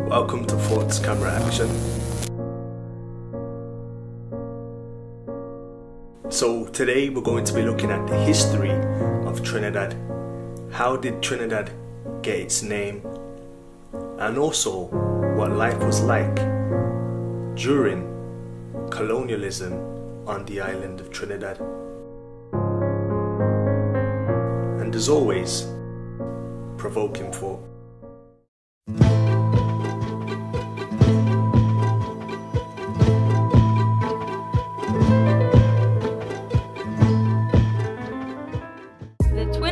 Welcome to Thoughts Camera Action. So today we're going to be looking at the history of Trinidad. How did Trinidad get its name? And also what life was like during colonialism on the island of Trinidad. And as always, provoking thought.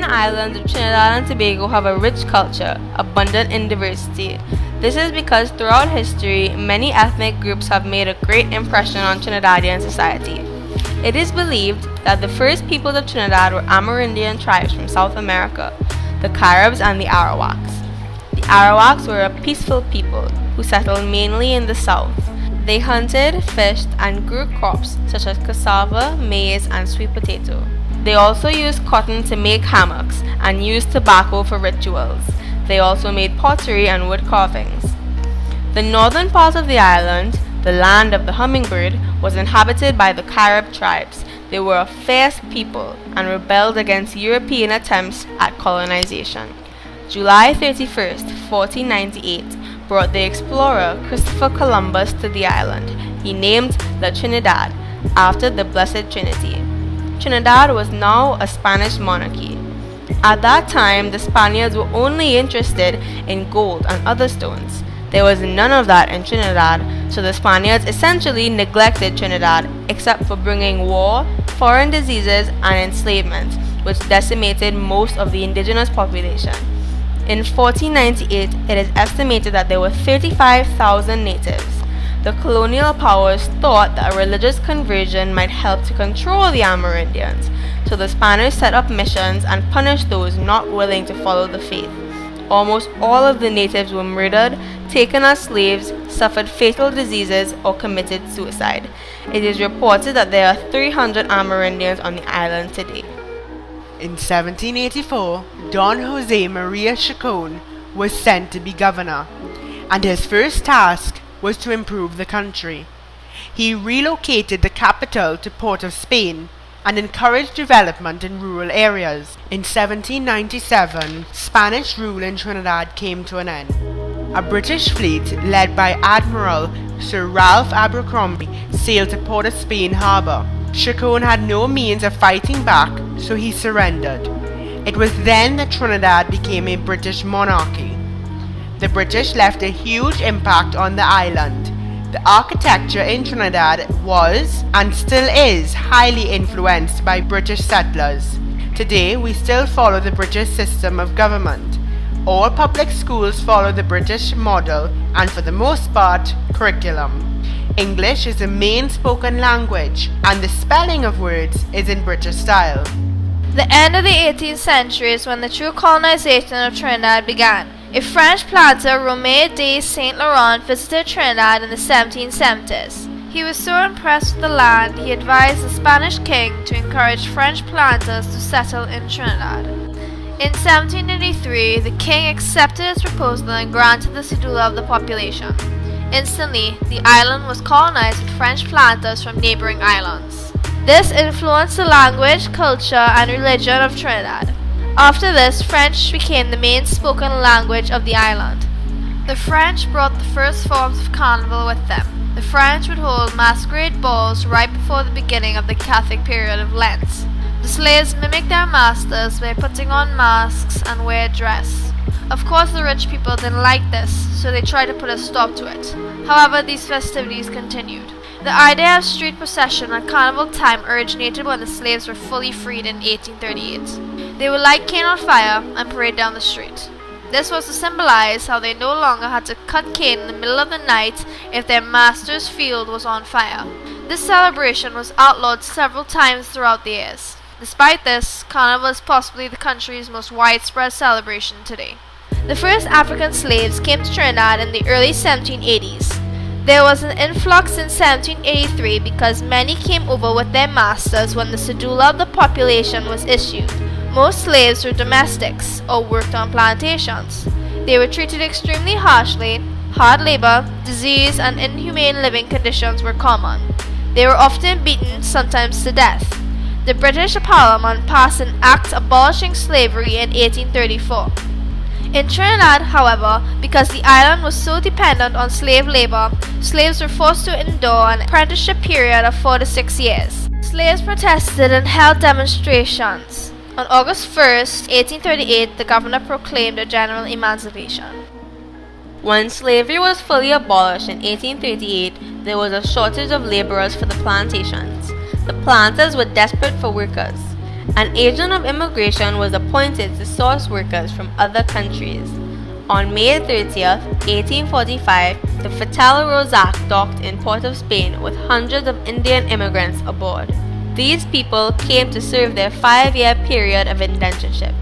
Islands of Trinidad and Tobago have a rich culture, abundant in diversity. This is because throughout history, many ethnic groups have made a great impression on Trinidadian society. It is believed that the first peoples of Trinidad were Amerindian tribes from South America, the Caribs and the Arawaks. The Arawaks were a peaceful people who settled mainly in the south. They hunted, fished, and grew crops such as cassava, maize, and sweet potato. They also used cotton to make hammocks and used tobacco for rituals. They also made pottery and wood carvings. The northern part of the island, the land of the hummingbird, was inhabited by the Carib tribes. They were a fierce people and rebelled against European attempts at colonization. July 31st, 1498, brought the explorer Christopher Columbus to the island. He named La Trinidad after the Blessed Trinity. Trinidad was now a Spanish monarchy. At that time, the Spaniards were only interested in gold and other stones. There was none of that in Trinidad, so the Spaniards essentially neglected Trinidad except for bringing war, foreign diseases, and enslavement, which decimated most of the indigenous population. In 1498, it is estimated that there were 35,000 natives. The colonial powers thought that a religious conversion might help to control the Amerindians, so the Spanish set up missions and punished those not willing to follow the faith. Almost all of the natives were murdered, taken as slaves, suffered fatal diseases, or committed suicide. It is reported that there are 300 Amerindians on the island today. In 1784, Don Jose Maria Chacon was sent to be governor, and his first task was to improve the country. He relocated the capital to Port of Spain and encouraged development in rural areas. In 1797, Spanish rule in Trinidad came to an end. A British fleet led by Admiral Sir Ralph Abercrombie sailed to Port of Spain harbour. Chacon had no means of fighting back, so he surrendered. It was then that Trinidad became a British monarchy. The British left a huge impact on the island. The architecture in Trinidad was, and still is, highly influenced by British settlers. Today, we still follow the British system of government. All public schools follow the British model and, for the most part, curriculum. English is the main spoken language, and the spelling of words is in British style. The end of the 18th century is when the true colonization of Trinidad began. A French planter, Romain de Saint Laurent, visited Trinidad in the 1770s. He was so impressed with the land, he advised the Spanish king to encourage French planters to settle in Trinidad. In 1783, the king accepted his proposal and granted the cedula of the population. Instantly, the island was colonized with French planters from neighboring islands. This influenced the language, culture, and religion of Trinidad. After this, French became the main spoken language of the island. The French brought the first forms of carnival with them. The French would hold masquerade balls right before the beginning of the Catholic period of Lent. The slaves mimicked their masters by putting on masks and wear dress. Of course, the rich people didn't like this, so they tried to put a stop to it. However, these festivities continued. The idea of street procession at carnival time originated when the slaves were fully freed in 1838. They would light cane on fire and parade down the street. This was to symbolize how they no longer had to cut cane in the middle of the night if their master's field was on fire. This celebration was outlawed several times throughout the years. Despite this, carnival is possibly the country's most widespread celebration today. The first African slaves came to Trinidad in the early 1780s. There was an influx in 1783 because many came over with their masters when the cedula of the population was issued. Most slaves were domestics or worked on plantations. They were treated extremely harshly. Hard labor, disease, and inhumane living conditions were common. They were often beaten, sometimes to death. The British Parliament passed an act abolishing slavery in 1834. In Trinidad, however, because the island was so dependent on slave labor, slaves were forced to endure an apprenticeship period of 4 to 6 years. Slaves protested and held demonstrations. On August 1st, 1838, the governor proclaimed a general emancipation. When slavery was fully abolished in 1838, there was a shortage of laborers for the plantations. The planters were desperate for workers. An agent of immigration was appointed to source workers from other countries. On May 30th, 1845, the Fatal Rosac docked in Port of Spain with hundreds of Indian immigrants aboard. These people came to serve their 5-year period of indentureship.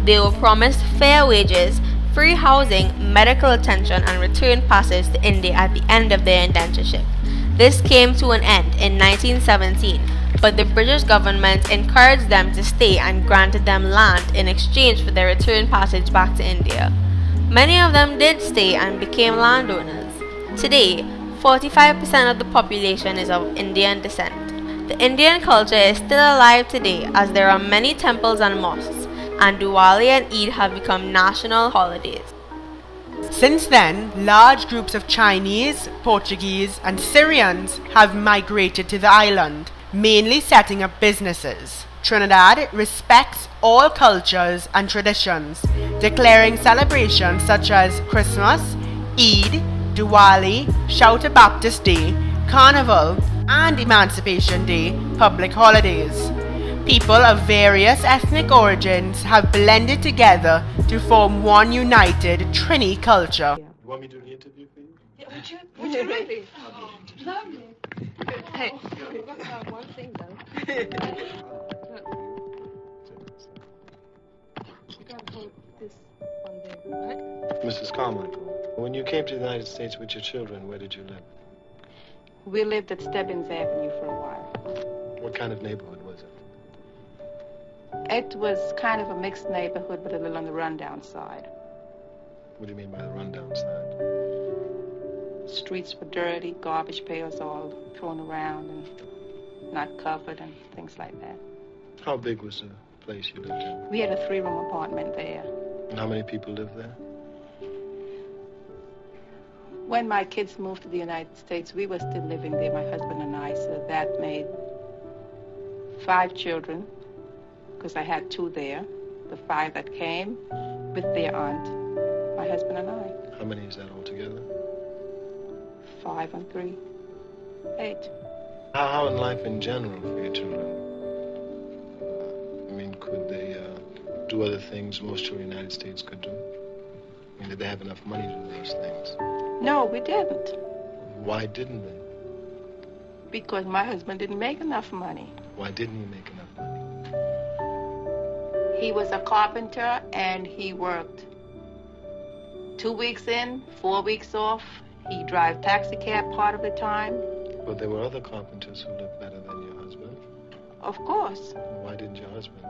They were promised fair wages, free housing, medical attention, and return passage to India at the end of their indentureship. This came to an end in 1917, but the British government encouraged them to stay and granted them land in exchange for their return passage back to India. Many of them did stay and became landowners. Today, 45% of the population is of Indian descent. The Indian culture is still alive today as there are many temples and mosques, and Diwali and Eid have become national holidays. Since then, large groups of Chinese, Portuguese, and Syrians have migrated to the island, mainly setting up businesses. Trinidad respects all cultures and traditions, declaring celebrations such as Christmas, Eid, Diwali, Shouter Baptist Day, Carnival, and Emancipation Day public holidays. People of various ethnic origins have blended together to form one united Trini culture. You want me to do the interview for you? Yeah, would you really? Lovely. Hey, we've got one thing though. You gotta hold this one there, right? Mrs. Carmichael, when you came to the United States with your children, where did you live? We lived at Stebbins Avenue for a while. What kind of neighborhood was it? It was kind of a mixed neighborhood, but a little on the rundown side. What do you mean by the rundown side? Streets were dirty, garbage pails all thrown around and not covered and things like that. How big was the place you lived in? We had a 3-room apartment there. And how many people lived there? When my kids moved to the United States, we were still living there, my husband and I, so that made 5 children, because I had 2 there. The 5 that came with their aunt, my husband and I. How many is that altogether? 5 and 3, 8. How in life in general for your children? I mean, could they do other things most children in the United States could do? I mean, did they have enough money to do those things? No, we didn't. Why didn't they? Because my husband didn't make enough money. Why didn't he make enough money? He was a carpenter and he worked 2 weeks in, 4 weeks off. He drive taxi cab part of the time. But there were other carpenters who lived better than your husband. Of course. Why didn't your husband?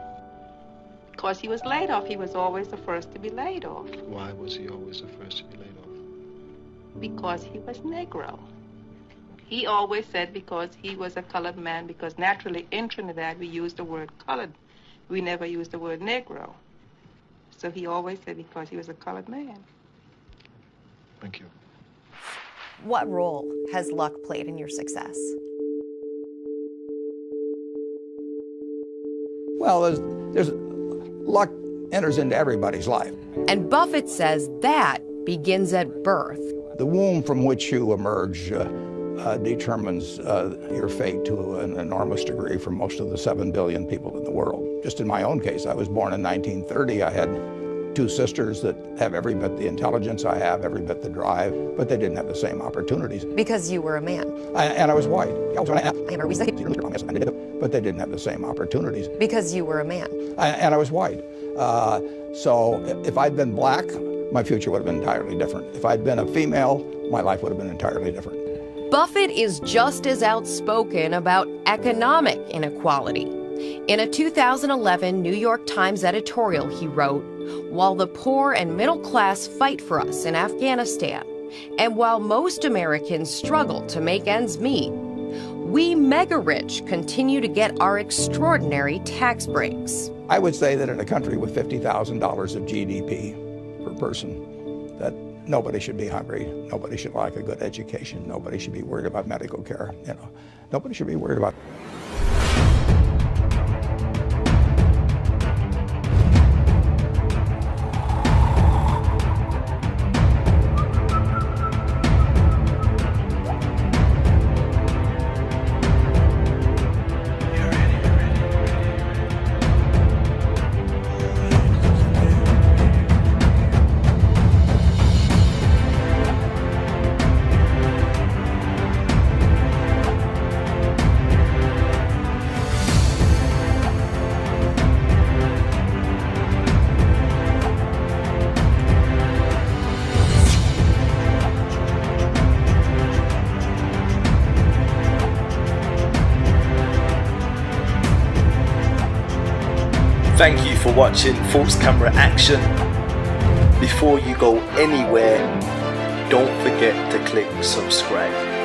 Because he was laid off. He was always the first to be laid off. Why was he always the first to be laid off? Because he was Negro. He always said because he was a colored man, because naturally in Trinidad we use the word colored. We never use the word Negro. So he always said because he was a colored man. Thank you. What role has luck played in your success? Well, there's luck enters into everybody's life. And Buffett says that begins at birth. The womb from which you emerge determines your fate to an enormous degree for most of the 7 billion people in the world. Just in my own case, I was born in 1930. I had 2 sisters that have every bit the intelligence I have, every bit the drive, but they didn't have the same opportunities. Because you were a man. And I was white. But they didn't have the same opportunities. Because you were a man. And I was white. So if I'd been black, my future would have been entirely different. If I'd been a female, my life would have been entirely different. Buffett is just as outspoken about economic inequality. In a 2011 New York Times editorial, he wrote, "While the poor and middle class fight for us in Afghanistan, And while most Americans struggle to make ends meet, we mega-rich continue to get our extraordinary tax breaks. I would say that in a country with $50,000 of GDP per person, that nobody should be hungry, nobody should lack a good education, nobody should be worried about medical care, nobody should be worried about. Thank you for watching False Camera Action. Before you go anywhere, don't forget to click subscribe.